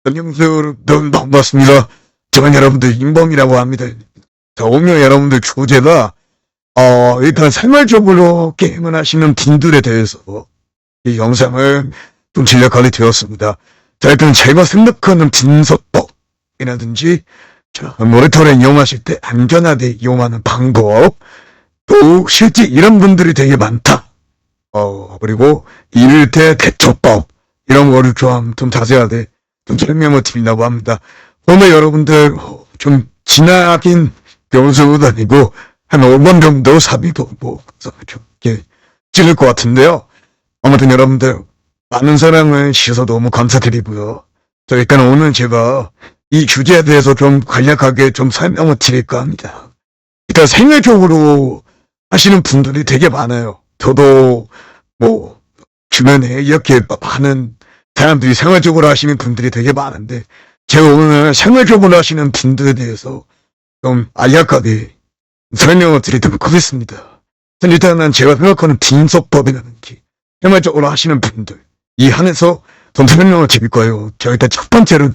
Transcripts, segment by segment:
안녕하세요, 여러분. 반갑습니다. 저는 여러분들 인범이라고 합니다. 자, 오늘 여러분들 주제가, 일단 생활적으로 게임을 하시는 분들에 대해서 이 영상을 좀 진행하게 되었습니다. 자, 일단 제가 생각하는 분석법이라든지, 자, 모니터를 이용하실 때 안전하게 이용하는 방법, 또 실제 이런 분들이 되게 많다. 그리고 이럴 때 대처법, 이런 거를 좀 자세하게 좀 설명을 드린다고 합니다. 오늘 여러분들 좀 지나긴 변수도 아니고 한 5번 정도 사비도 이렇게 찍을 것 같은데요. 아무튼 여러분들 많은 사랑을 주셔서 너무 감사드리고요. 자, 일단 오늘 제가 이 주제에 대해서 좀 간략하게 좀 설명을 드릴까 합니다. 일단 생활적으로 하시는 분들이 되게 많아요. 저도 뭐 주변에 이렇게 많은 사람들이 생활적으로 하시는 분들이 되게 많은데 제가 오늘 생활적으로 하시는 분들에 대해서 좀 간략하게 설명을 드리도록 하겠습니다. 일단은 제가 생각하는 분석법이라든지 생활적으로 하시는 분들 이 한에서 좀 설명을 드릴 거예요. 제가 일단 첫 번째로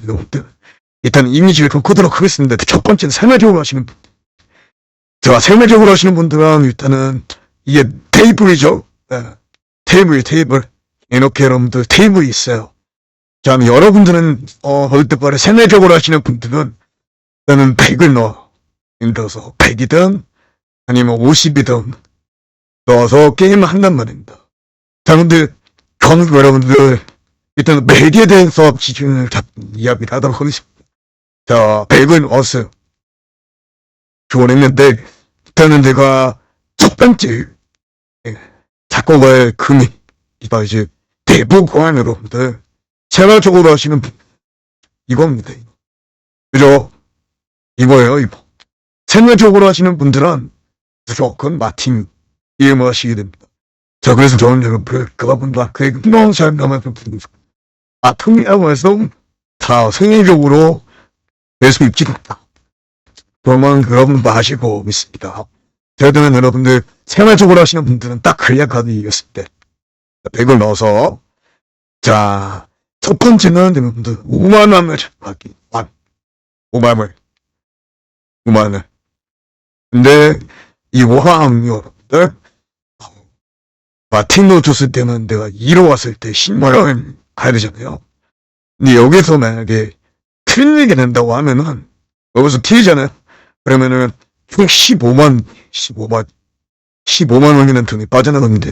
일단 이미지를 좀 끄도록 하겠습니다. 첫 번째는 생활적으로 하시는 분들. 자, 생활적으로 하시는 분들은 일단은 이게 테이블이죠. 네. 테이블. 이렇게 여러분들 테이블이 있어요. 자, 여러분들은, 어릴 때부터 생활적으로 하시는 분들은, 일단은 100을 넣어. 예를 들어서 100이든, 아니면 50이든, 넣어서 게임을 한단 말입니다. 자, 근데, 저는 여러분들, 일단 100에 대해서 기준을 이야기를 하도록 하겠습니다. 자, 100을 넣었어요. 좋았는데, 일단은 내가 첫 번째, 작곡의 금이, 이제, 대부분 여러분들, 생활적으로 하시는 분, 이겁니다. 그죠? 이거예요, 이거. 생활적으로 하시는 분들은 무조건 마틴 게임을 하시게 됩니다. 자, 그래서 저는 여러분들, 그분과 그의 흥미로운 삶을 좀 부르고 마틴이라고 해서 다 생활적으로 될 수 있지 않다. 그러면 여러분도 아시고 있습니다. 저희들은 여러분들, 생활적으로 하시는 분들은 딱 간략하게 이겼을 때, 100을 넣어서, 자, 첫 번째는 여러분들 5만원을 잡기. 5만원. 근데 이 5만원 여러분들 마틴도 줬을 때는 내가 2로 왔을 때 10만원 가야 되잖아요. 근데 여기서 만약에 틀리게 된다고 하면은 여기서 틀리잖아요. 그러면은 총 15만원이라는 돈이 빠져나가는데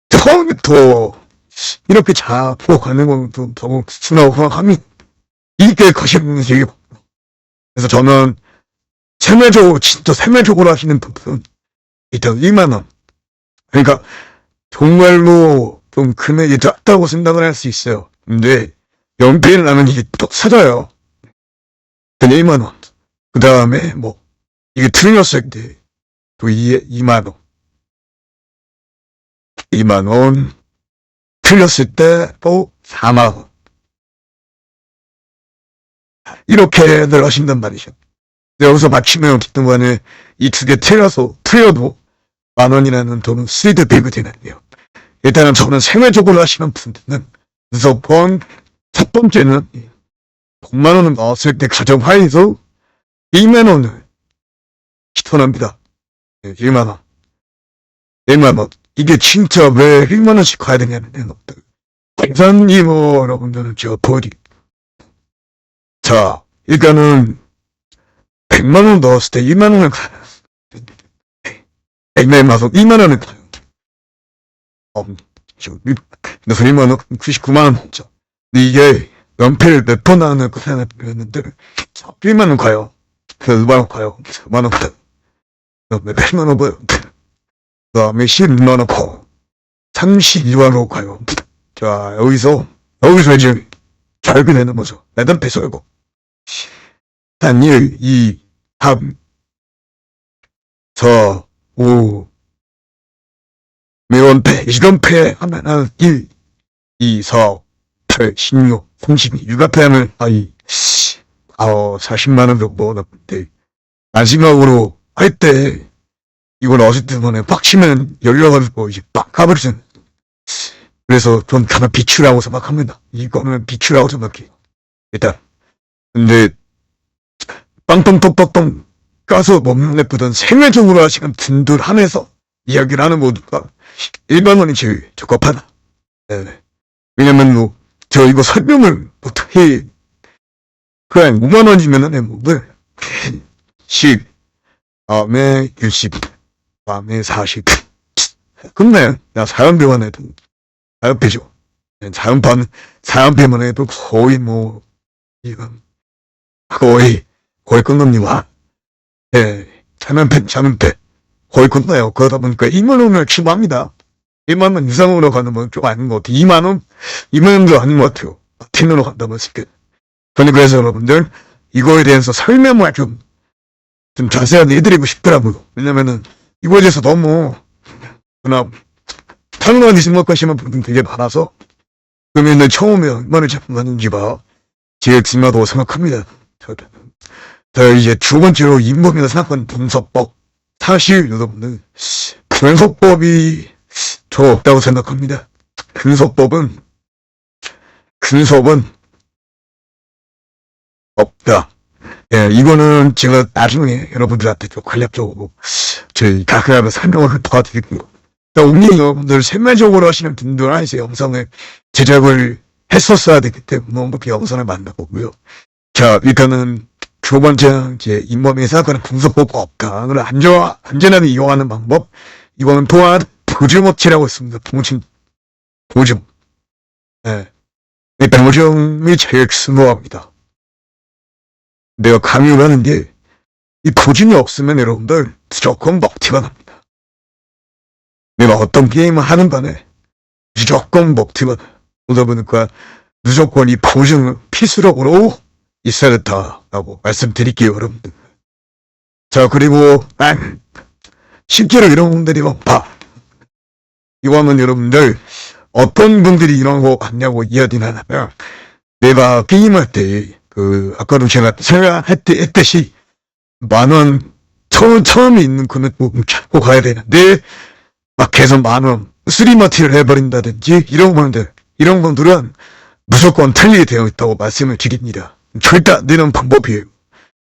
처음부터 이렇게 잡고 가는 건 좀 너무 순하고 함이 이게 거시는 되게 그래서 저는 진짜 생활적으로 하시는 분들은 일단 1만원. 그러니까 정말로 좀 금액이 작다고 생각을 할 수 있어요. 근데 연필을 나면 이게 또 사져요. 그냥 1만원. 그 다음에 뭐 이게 틀렸을 때 또 2만원. 2만원. 틀렸을 때 또 4만원. 이렇게들 하신단 말이죠. 여기서 맞추면 그동안에 이 두 개 틀려도 만원이라는 돈은 수익을 배게 되는데요. 일단은 저는 생활적으로 하시는 분들은 무조건 첫 번째는 100만원을 넣었을 때 가정하에서 1만원을 시원합니다. 1만원. 1만원. 이게 진짜 왜 1만원씩 가야 되냐면, 계산이 뭐, 여러분들은 자, 일단은, 100만원 넣었을 때 1만원을 가요. 100만원 넣어서 2만원을 가요. 그래서 1만원, 99만원 넣죠. 근데 이게, 연필 몇 번 나오는 그 사람을 배웠는데, 1만원 가요. 그래서 2만원 가요. 5만원 가요. 그 다음에 8만원 가요. 그 다음에 12만원 가요. 32만원 가요. 자, 여기서 이제 잘게 되는 거죠. 내단 배설고. 단 1, 2, 3, 4, 5, 매원패, 이런패 하면은 1, 2, 4, 8, 16, 32, 육아패 하면, 40만원 정도 나쁜데, 마지막으로 할 때, 이걸 어릴 때만에 빡치면 열려가지고 이제 빡 가버리잖아요. 그래서 좀 가만 비추라고 생각합니다. 이거는 비추라고 생각해요. 일단. 근데, 빵빵빵빵빵 까서 몸에 뿌던 생활적으로 하시는 분들 한해서 이야기를 하는 모두가 1만 원이 제일 적합하다. 네. 왜냐면 뭐, 저 이거 설명을 어떻게, 그래, 5만 원이면은 뭐, 10, 다음에 60, 다음에 40. 근데, 나 사연배만 해도, 사연배죠. 사연배만 해도 거의 뭐, 이건, 거의 끝납니다. 예, 사연배. 거의 끝나요. 그러다 보니까 2만 원을 치부합니다. 1만 원 이상으로 가는 건 좀 아닌 것 같아요. 2만 원? 2만 원도 아닌 것 같아요. 10으로 간다면 쉽게. 저는 그래서 여러분들, 이거에 대해서 설명을 좀 자세하게 해드리고 싶더라고요. 왜냐면은, 이거에 대해서 너무, 그냥, tanımadığım 생각하시는 분들 되게 많아서, 그러면은 처음에 얼마나 잡았는지 봐. 제일 중요하다고 생각합니다. 자, 이제 두 번째로 인범이라 생각하는 분석법. 사실, 여러분들, 분석법이 저 없다고 생각합니다. 근서법은 없다. 예, 이거는 제가 나중에 여러분들한테 좀 간략적으로 저희 가끔가다 설명을 도와드릴게요. 오늘 여러분들 세밀적으로 하시는 분들 안에서 영상을 제작을 했었어야 되기 때문에 그 영상을 만나보고요. 자, 일단은 두 번째 이제 잇몸에 생각하는 분석법과 없다를 안전하게 이용하는 방법. 이거는 또한 보증업체라고 있습니다. 보증. 예. 일단 보증이 제일 중요합니다. 내가 강요를 하는 게, 이 보증이 없으면 여러분들 무조건 먹튀가 납니다. 내가 어떤 게임을 하는 반에 무조건 먹튀가 나요. 그러다 보니까 무조건 이 보증은 필수적으로 있어야 된다라고 말씀드릴게요, 여러분들. 자, 그리고 실제로 이런 분들이 이거 하면 여러분들 어떤 분들이 이런 거 같냐고 이야기를 하냐면, 내가 게임할 때 아까도 제가 했듯이 만원 처음에 있는 금액 찾고 가야 되는데 막 계속 만원 쓰리마티를 해버린다든지 이런 분들은 무조건 틀리게 되어 있다고 말씀을 드립니다. 절대 안 되는 방법이에요.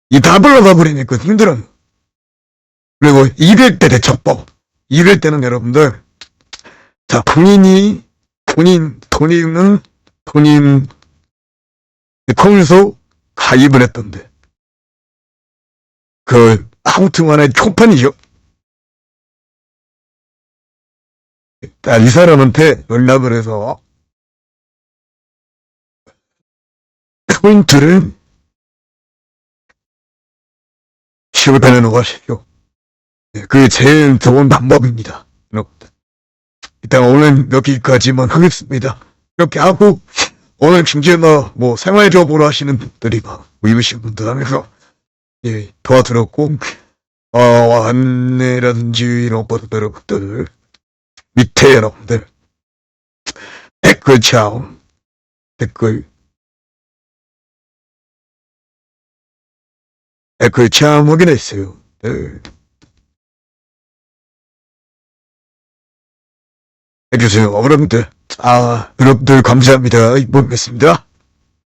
이 답을 얻어버리니까 힘들어요. 그리고 200대 대처법. 200대는 여러분들, 자, 본인 통해서 가입을 했던데. 아무튼 간에 초판이죠. 이 사람한테 연락을 해서 포인트를 지급해 놓으시죠. 그게 제일 좋은 방법입니다. 일단 오늘 여기까지만 하겠습니다. 이렇게 하고, 오늘 중재나 생활적으로 하시는 분들이 이러신 분들 하면서 도와드렸고, 안내라든지 이런 것들 밑에 여러분들 댓글 확인했어요. 해주세요. 여러분들 감사합니다. 이번 뵙겠습니다.